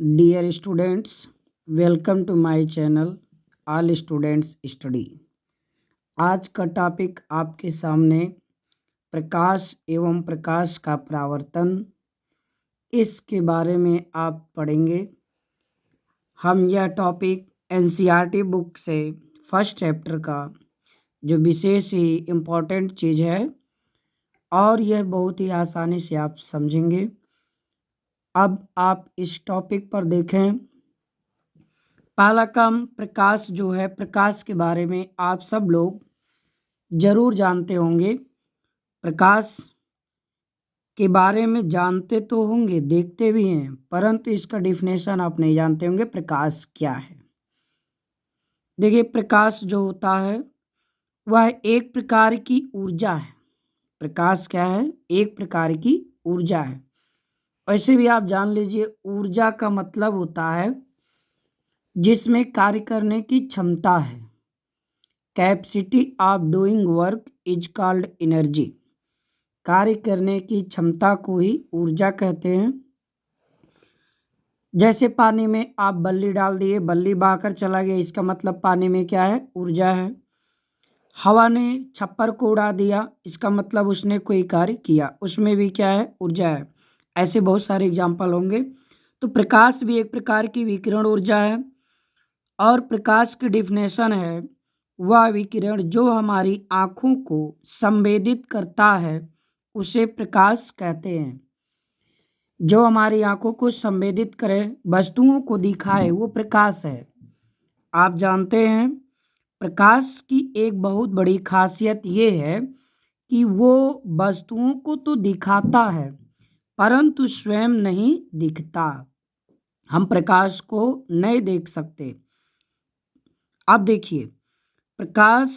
Dear students, welcome to my channel all students study. आज का topic आपके सामने प्रकाश एवं प्रकाश का परावर्तन, इसके बारे में आप पढ़ेंगे। हम यह टॉपिक एनसीईआरटी बुक से फर्स्ट चैप्टर का जो विशेष ही इम्पोर्टेंट चीज़ है और यह बहुत ही आसानी से आप समझेंगे। अब आप इस टॉपिक पर देखें। पहला काम प्रकाश जो है, प्रकाश के बारे में आप सब लोग जरूर जानते होंगे। प्रकाश के बारे में जानते तो होंगे, देखते भी हैं, परंतु इसका डिफिनेशन आप नहीं जानते होंगे। प्रकाश क्या है? देखिए, प्रकाश जो होता है वह एक प्रकार की ऊर्जा है। प्रकाश क्या है? एक प्रकार की ऊर्जा है। वैसे भी आप जान लीजिए, ऊर्जा का मतलब होता है जिसमें कार्य करने की क्षमता है। Capacity of doing work is called energy. कार्य करने की क्षमता को ही ऊर्जा कहते हैं। जैसे पानी में आप बल्ली डाल दिए, बल्ली बहाकर चला गया, इसका मतलब पानी में क्या है? ऊर्जा है। हवा ने छप्पर को उड़ा दिया, इसका मतलब उसने कोई कार्य किया, उसमें भी क्या है? ऊर्जा है। ऐसे बहुत सारे एग्जाम्पल होंगे। तो प्रकाश भी एक प्रकार की विकिरण ऊर्जा है और प्रकाश की डिफिनेशन है वह विकिरण जो हमारी आँखों को संवेदित करता है उसे प्रकाश कहते हैं। जो हमारी आँखों को संवेदित करे, वस्तुओं को दिखाए, वो प्रकाश है। आप जानते हैं प्रकाश की एक बहुत बड़ी खासियत ये है कि वो वस्तुओं को तो दिखाता है परंतु स्वयं नहीं दिखता। हम प्रकाश को नहीं देख सकते। अब देखिए, प्रकाश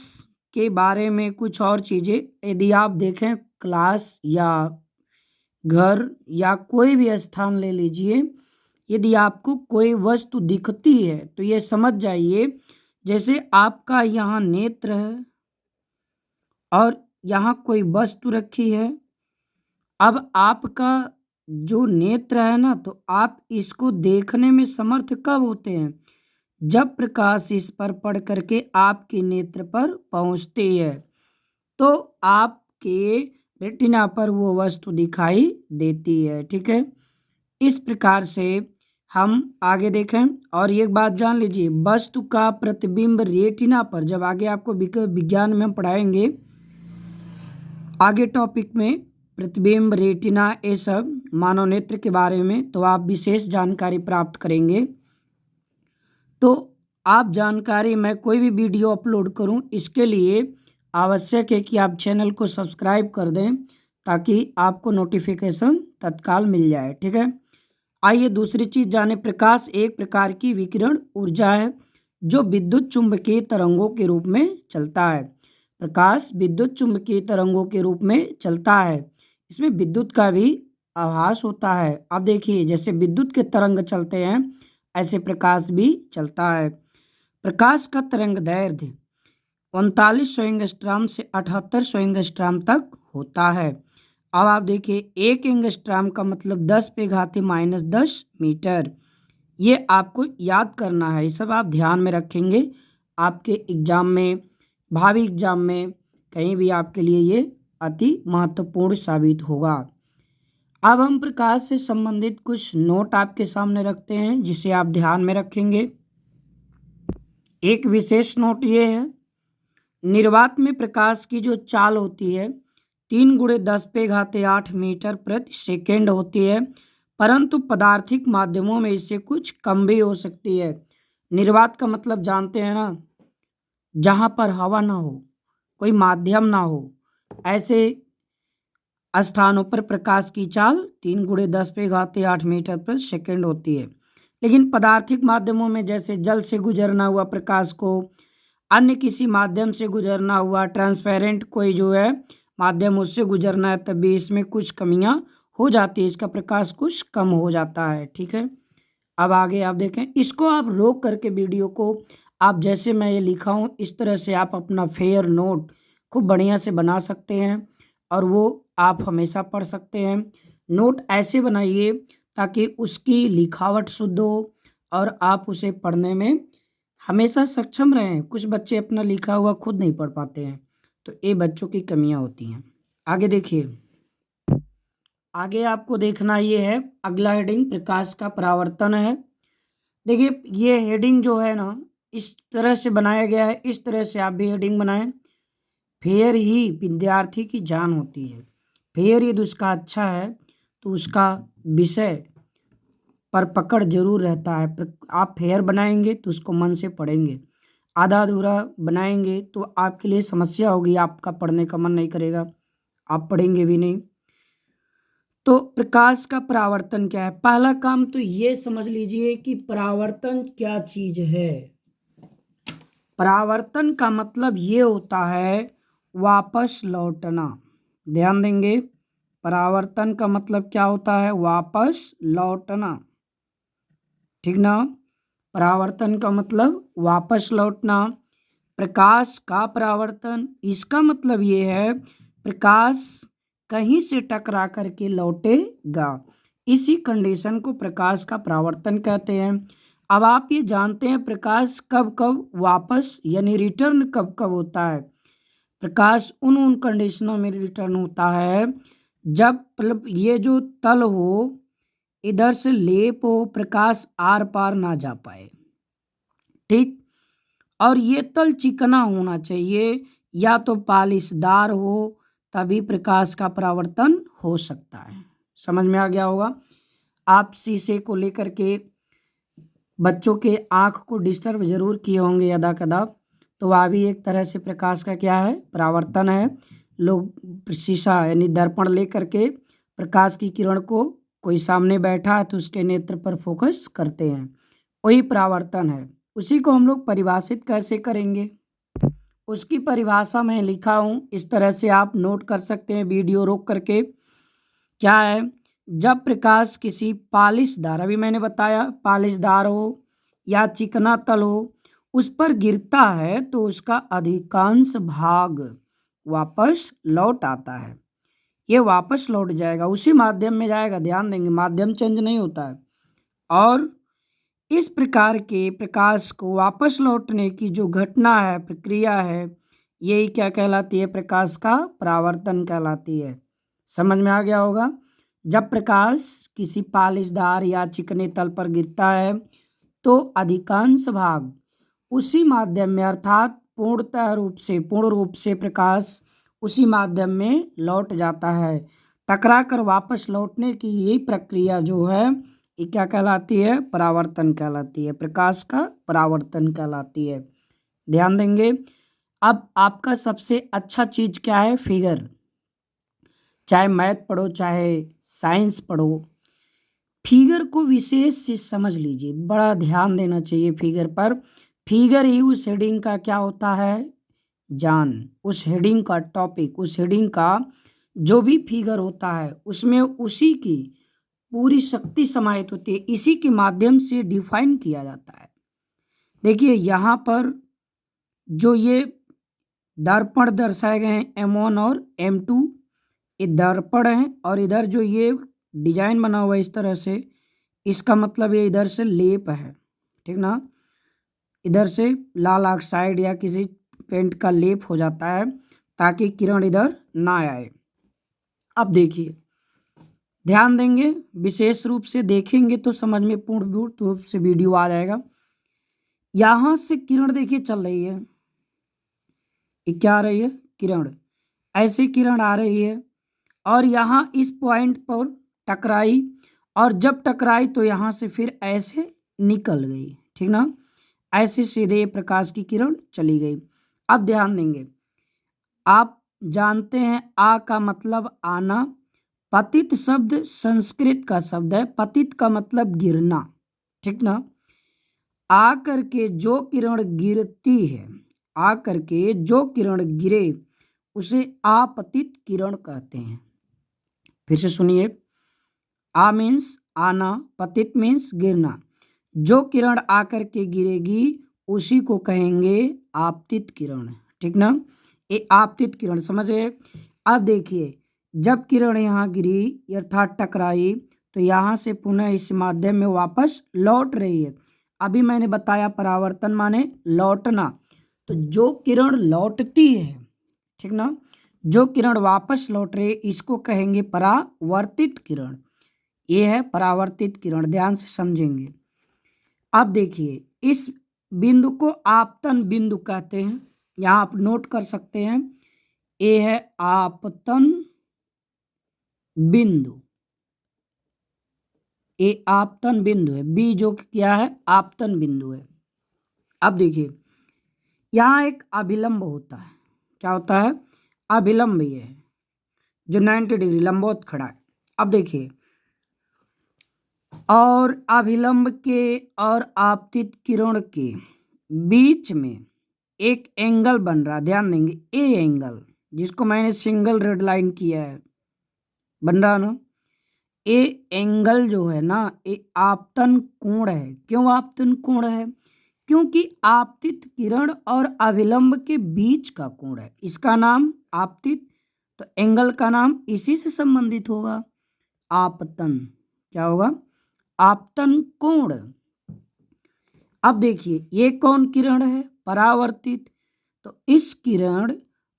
के बारे में कुछ और चीज़ें यदि आप देखें, क्लास या घर या कोई भी स्थान ले लीजिए, यदि आपको कोई वस्तु दिखती है तो ये समझ जाइए जैसे आपका यहाँ नेत्र है और यहाँ कोई वस्तु रखी है। अब आपका जो नेत्र है ना, तो आप इसको देखने में समर्थ कब होते हैं? जब प्रकाश इस पर पड़ करके आपके नेत्र पर पहुंचती है तो आपके रेटिना पर वो वस्तु दिखाई देती है। ठीक है, इस प्रकार से हम आगे देखें। और एक बात जान लीजिए, वस्तु का प्रतिबिंब रेटिना पर, जब आगे आपको विज्ञान में हम पढ़ाएंगे आगे टॉपिक में प्रतिबिंब, रेटिना, ये सब मानव नेत्र के बारे में, तो आप विशेष जानकारी प्राप्त करेंगे। तो आप जानकारी, मैं कोई भी वीडियो अपलोड करूं, इसके लिए आवश्यक है कि आप चैनल को सब्सक्राइब कर दें ताकि आपको नोटिफिकेशन तत्काल मिल जाए। ठीक है, आइए दूसरी चीज़ जाने। प्रकाश एक प्रकार की विकिरण ऊर्जा है जो विद्युत चुंबकीय तरंगों के रूप में चलता है। प्रकाश विद्युत चुंबकीय तरंगों के रूप में चलता है। इसमें विद्युत का भी आभास होता है। अब देखिए, जैसे विद्युत के तरंग चलते हैं ऐसे प्रकाश भी चलता है। प्रकाश का तरंग दैर्ध्य 3900 एंगस्ट्रॉम से 7800 एंगस्ट्रॉम तक होता है। अब आप देखिए, एक एंगस्ट्रॉम का मतलब 10⁻⁻10 मीटर। ये आपको याद करना है, ये सब आप ध्यान में रखेंगे आपके एग्जाम में, भावी एग्जाम में, कहीं भी आपके लिए ये अति महत्वपूर्ण साबित होगा। अब हम प्रकाश से संबंधित कुछ नोट आपके सामने रखते हैं जिसे आप ध्यान में रखेंगे। एक विशेष नोट ये है, निर्वात में प्रकाश की जो चाल होती है 3×10⁸ मीटर प्रति सेकेंड होती है, परंतु पदार्थिक माध्यमों में इससे कुछ कम भी हो सकती है। निर्वात का मतलब जानते हैं ना, जहाँ पर हवा ना हो, कोई माध्यम ना हो, ऐसे स्थानों पर प्रकाश की चाल 3×10⁸ मीटर प्रति सेकेंड होती है। लेकिन पदार्थिक माध्यमों में जैसे जल से गुजरना हुआ प्रकाश को, अन्य किसी माध्यम से गुजरना हुआ, ट्रांसपेरेंट कोई जो है माध्यम, उससे गुजरना है, तभी इसमें कुछ कमियां हो जाती है, इसका प्रकाश कुछ कम हो जाता है। ठीक है, अब आगे आप देखें, इसको आप रोक करके वीडियो को आप जैसे मैं ये लिखा हूँ इस तरह से आप अपना फेयर नोट खूब बढ़िया से बना सकते हैं और वो आप हमेशा पढ़ सकते हैं। नोट ऐसे बनाइए ताकि उसकी लिखावट शुद्ध हो और आप उसे पढ़ने में हमेशा सक्षम रहें। कुछ बच्चे अपना लिखा हुआ खुद नहीं पढ़ पाते हैं, तो ये बच्चों की कमियां होती हैं। आगे देखिए, आगे आपको देखना ये है, अगला हेडिंग प्रकाश का परावर्तन है। देखिए ये हेडिंग जो है ना, इस तरह से बनाया गया है, इस तरह से आप भी हेडिंग बनाएं। फिर ही विद्यार्थी की जान होती है। फिर यदि उसका अच्छा है तो उसका विषय पर पकड़ जरूर रहता है। आप फेयर बनाएंगे तो उसको मन से पढ़ेंगे, आधा अधूरा बनाएंगे तो आपके लिए समस्या होगी, आपका पढ़ने का मन नहीं करेगा, आप पढ़ेंगे भी नहीं। तो प्रकाश का परावर्तन क्या है? पहला काम तो ये समझ लीजिए कि परावर्तन क्या चीज है। परावर्तन का मतलब ये होता है वापस लौटना। ध्यान देंगे, परावर्तन का मतलब क्या होता है? वापस लौटना, ठीक ना। परावर्तन का मतलब वापस लौटना। प्रकाश का परावर्तन, इसका मतलब ये है प्रकाश कहीं से टकरा करके लौटेगा। इसी कंडीशन को प्रकाश का परावर्तन कहते हैं। अब आप ये जानते हैं प्रकाश कब कब वापस यानी रिटर्न कब कब होता है। प्रकाश उन कंडीशनों में रिटर्न होता है जब मतलब ये जो तल हो, इधर से लेप हो, प्रकाश आर पार ना जा पाए, ठीक। और ये तल चिकना होना चाहिए या तो पालिशदार हो, तभी प्रकाश का परावर्तन हो सकता है। समझ में आ गया होगा। आप शीशे को लेकर के बच्चों के आंख को डिस्टर्ब जरूर किए होंगे यदा कदा, तो वह भी एक तरह से प्रकाश का क्या है? परावर्तन है। लोग शीशा यानी दर्पण लेकर के प्रकाश की किरण को, कोई सामने बैठा है तो उसके नेत्र पर फोकस करते हैं, वही परावर्तन है। उसी को हम लोग परिभाषित कैसे करेंगे, उसकी परिभाषा मैं लिखा हूँ, इस तरह से आप नोट कर सकते हैं वीडियो रोक करके। क्या है? जब प्रकाश किसी पालिशदार, अभी मैंने बताया पालिशदार हो या चिकना तल हो, उस पर गिरता है तो उसका अधिकांश भाग वापस लौट आता है। ये वापस लौट जाएगा, उसी माध्यम में जाएगा। ध्यान देंगे, माध्यम चेंज नहीं होता है। और इस प्रकार के प्रकाश को वापस लौटने की जो घटना है, प्रक्रिया है, यही क्या कहलाती है? प्रकाश का परावर्तन कहलाती है। समझ में आ गया होगा। जब प्रकाश किसी पालिशदार या चिकने तल पर गिरता है तो अधिकांश भाग उसी माध्यम में, अर्थात पूर्ण रूप से प्रकाश उसी माध्यम में लौट जाता है। टकरा कर वापस लौटने की यही प्रक्रिया जो है, ये क्या कहलाती है? परावर्तन कहलाती है। प्रकाश का परावर्तन कहलाती है। ध्यान देंगे। अब आपका सबसे अच्छा चीज क्या है? फिगर। चाहे मैथ पढ़ो चाहे साइंस पढ़ो, फिगर को विशेष से समझ लीजिए, बड़ा ध्यान देना चाहिए फिगर पर। फिगर ही उस हेडिंग का क्या होता है? जान। उस हेडिंग का टॉपिक, उस हेडिंग का जो भी फिगर होता है उसमें उसी की पूरी शक्ति समाहित होती है, इसी के माध्यम से डिफाइन किया जाता है। देखिए यहाँ पर जो ये दर्पण दर्शाए गए हैं M1 और M2, ये दर्पण है। और इधर जो ये डिजाइन बना हुआ है इस तरह से, इसका मतलब ये इधर से लेप है, ठीक ना। इधर से लाल ऑक्साइड या किसी पेंट का लेप हो जाता है ताकि किरण इधर ना आए। अब देखिए, ध्यान देंगे, विशेष रूप से देखेंगे तो समझ में पूर्ण रूप से वीडियो आ जाएगा। यहां से किरण देखिए चल रही है, ये क्या आ रही है? किरण। ऐसे किरण आ रही है और यहाँ इस पॉइंट पर टकराई, और जब टकराई तो यहाँ से फिर ऐसे निकल गई, ठीक ना। ऐसे सीधे प्रकाश की किरण चली गई। अब ध्यान देंगे, आप जानते हैं आ का मतलब आना। पतित शब्द संस्कृत का शब्द है, पतित का मतलब गिरना, ठीक ना। आ करके जो किरण गिरती है, आ करके जो किरण गिरे उसे आपतित किरण कहते हैं। फिर से सुनिए, आ मीन्स आना, पतित मीन्स गिरना। जो किरण आकर के गिरेगी उसी को कहेंगे आपतित किरण, ठीक ना। ये आपतित किरण समझ गए। अब देखिए, जब किरण यहाँ गिरी अर्थात टकराई तो यहाँ से पुनः इस माध्यम में वापस लौट रही है। अभी मैंने बताया परावर्तन माने लौटना, तो जो किरण लौटती है, ठीक ना, जो किरण वापस लौट रही है इसको कहेंगे परावर्तित किरण। ये है परावर्तित किरण, ध्यान से समझेंगे। अब देखिए इस बिंदु को आपतन बिंदु कहते हैं, यहाँ आप नोट कर सकते हैं। ये है आपतन बिंदु, ये आपतन बिंदु है। बी जो क्या है, आपतन बिंदु है। अब देखिए यहाँ एक अभिलंब होता है, क्या होता है, अभिलंब, ये है जो 90 डिग्री लंबवत खड़ा है। अब देखिए और अभिलंब के और आपतित किरण के बीच में एक एंगल बन रहा, ध्यान देंगे, ए एंगल जिसको मैंने सिंगल रेड लाइन किया है, बन रहा ना। ए एंगल जो है ना, ये आपतन कोण है। क्यों आपतन कोण है? क्योंकि आपतित किरण और अभिलंब के बीच का कोण है, इसका नाम आपतित, तो एंगल का नाम इसी से संबंधित होगा, आपतन। क्या होगा? आपतन कोण। अब देखिए ये कौन किरण है? परावर्तित। तो इस किरण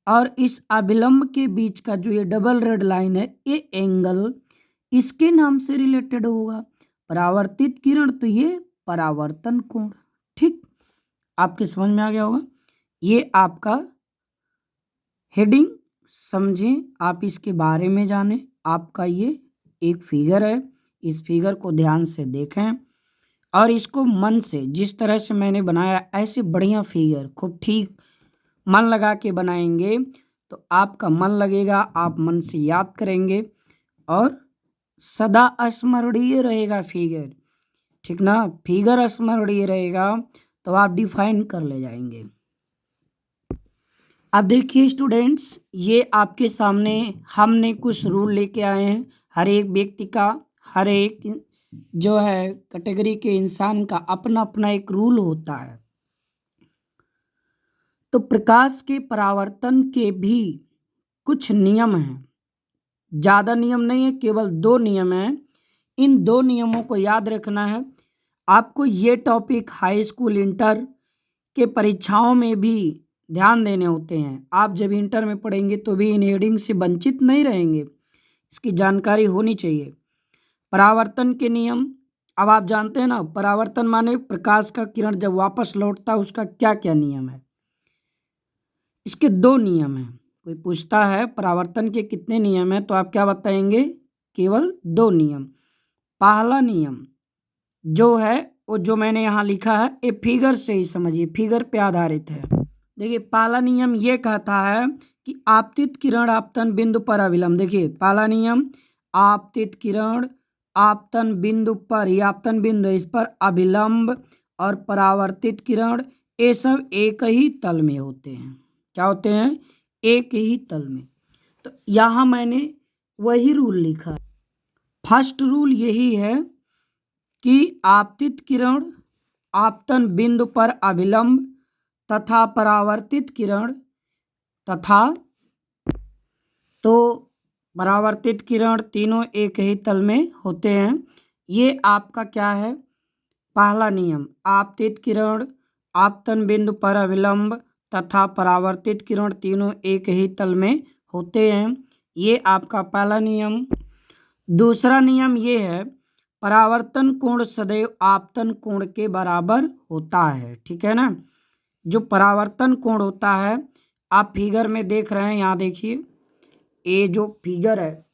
और इस अभिलंब के बीच का जो ये डबल रेड लाइन है, ये एंगल इसके नाम से रिलेटेड होगा, परावर्तित किरण, तो ये परावर्तन कोण। ठीक, आपके समझ में आ गया होगा। ये आपका हेडिंग समझें, आप इसके बारे में जानें। आपका ये एक फिगर है, इस फिगर को ध्यान से देखें और इसको मन से, जिस तरह से मैंने बनाया ऐसे बढ़िया फिगर खूब ठीक मन लगा के बनाएंगे तो आपका मन लगेगा, आप मन से याद करेंगे और सदा स्मरणीय रहेगा फिगर, ठीक ना। फिगर स्मरणीय रहेगा तो आप डिफाइन कर ले जाएंगे। अब देखिए स्टूडेंट्स, ये आपके सामने हमने कुछ रूल लेके आए हैं। हर एक व्यक्ति का, हर एक जो है कैटेगरी के इंसान का अपना अपना एक रूल होता है। तो प्रकाश के परावर्तन के भी कुछ नियम हैं, ज़्यादा नियम नहीं है, केवल 2 नियम हैं। इन 2 नियमों को याद रखना है। आपको ये टॉपिक हाई स्कूल, इंटर के परीक्षाओं में भी ध्यान देने होते हैं। आप जब इंटर में पढ़ेंगे तो भी इन हेडिंग से वंचित नहीं रहेंगे, इसकी जानकारी होनी चाहिए। परावर्तन के नियम, अब आप जानते हैं ना, परावर्तन माने प्रकाश का किरण जब वापस लौटता है उसका क्या क्या नियम है। इसके 2 नियम हैं। कोई पूछता है परावर्तन के कितने नियम हैं, तो आप क्या बताएंगे? केवल 2 नियम। पहला नियम जो है वो जो मैंने यहाँ लिखा है, ये फिगर से ही समझिए, फिगर पे आधारित है। देखिए पहला नियम ये कहता है कि आपतित किरण आपतन बिंदु पर अभिलंब। देखिए पहला नियम, आपतित किरण आपतन बिंदु पर, ये आपतन बिंदु इस पर अभिलंब और परावर्तित किरण, ये सब एक ही तल में होते हैं। क्या होते हैं? एक ही तल में। तो यहाँ मैंने वही रूल लिखा है। फर्स्ट रूल यही है कि आपतित किरण आपतन बिंदु पर अभिलंब तथा परावर्तित किरण तथा, तो परावर्तित किरण तीनों एक ही तल में होते हैं। ये आपका क्या है? पहला नियम, आपतित किरण आपतन बिंदु पर अभिलंब तथा परावर्तित किरण तीनों एक ही तल में होते हैं। ये आपका पहला नियम। दूसरा नियम ये है, परावर्तन कोण सदैव आपतन कोण के बराबर होता है, ठीक है ना। जो परावर्तन कोण होता है, आप फिगर में देख रहे हैं, यहाँ देखिए, ये जो फिगर है,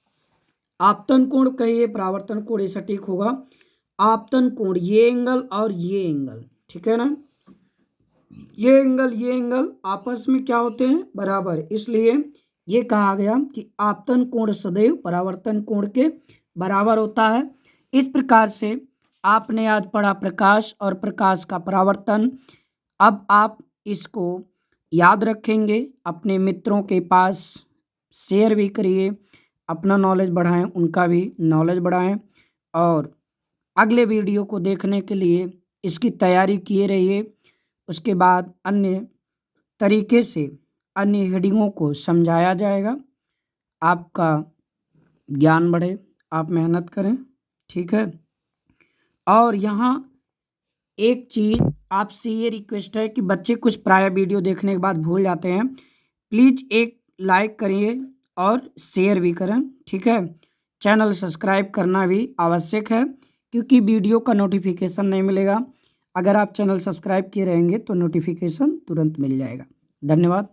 आपतन कोण कहिए, परावर्तन कोण, ये सटीक होगा। आपतन कोण ये एंगल और ये एंगल, ठीक है ना, ये एंगल आपस में क्या होते हैं? बराबर। इसलिए ये कहा गया कि आपतन कोण सदैव परावर्तन कोण के बराबर होता है। इस प्रकार से आपने आज पढ़ा प्रकाश और प्रकाश का परावर्तन। अब आप इसको याद रखेंगे, अपने मित्रों के पास शेयर भी करिए, अपना नॉलेज बढ़ाएं, उनका भी नॉलेज बढ़ाएं और अगले वीडियो को देखने के लिए इसकी तैयारी किए रहिए। उसके बाद अन्य तरीके से अन्य हेडिंगों को समझाया जाएगा। आपका ज्ञान बढ़े, आप मेहनत करें। ठीक है। और यहाँ एक चीज़ आपसे ये रिक्वेस्ट है कि बच्चे कुछ प्रायर वीडियो देखने के बाद भूल जाते हैं, प्लीज़ एक लाइक करिए और शेयर भी करें, ठीक है। चैनल सब्सक्राइब करना भी आवश्यक है, क्योंकि वीडियो का नोटिफिकेशन नहीं मिलेगा। अगर आप चैनल सब्सक्राइब किए रहेंगे तो नोटिफिकेशन तुरंत मिल जाएगा। धन्यवाद।